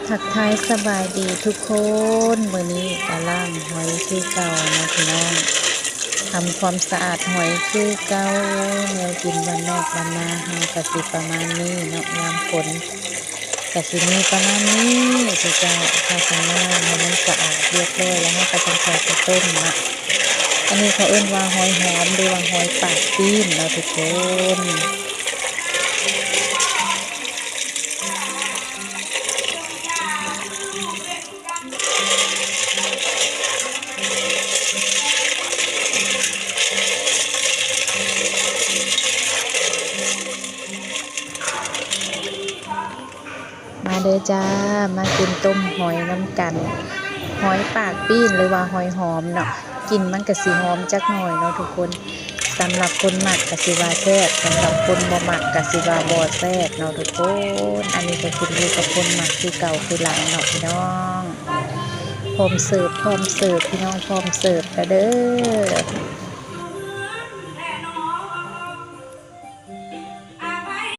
ทักทายสบายดีทุกคนมื้อนี้กะล่างหอยคือเก่านะพี่น้องทำความสะอาดหอยคือเก่าแนวกินบ้านนอกบ้านนาเฮากะสิประมาณนี้เนาะยามฝนกะสิมีประมาณนี้คือเจ้าถ้าสังมาให้มันสะอาดเรียบร้อยแล้วเฮาก็จังค่อยไปต้มนะอันนี้เขาเอิ้นว่าหอยหอมหรือว่าหอยปากตีนเนาะทุกคนมาเด้อจ้ามากินต้มหอยน้ำกันหอยปากปีนหรือว่าหอยหอมเนาะกินมันก็สิหอมจักหน่อยเนาะทุกคนสำหรับคนหมักก็สิว่าแซ่บสำหรับคนบ่หมักก็สิว่าบ่แซ่บเนาะทุกคนอันนี้ก็ขึ้นอยู่กับคนหมักคือเก่าคือหลังเนาะพี่น้องพร้อมเสิร์ฟพี่น้องพร้อมเสิร์ฟแล้วเด้อ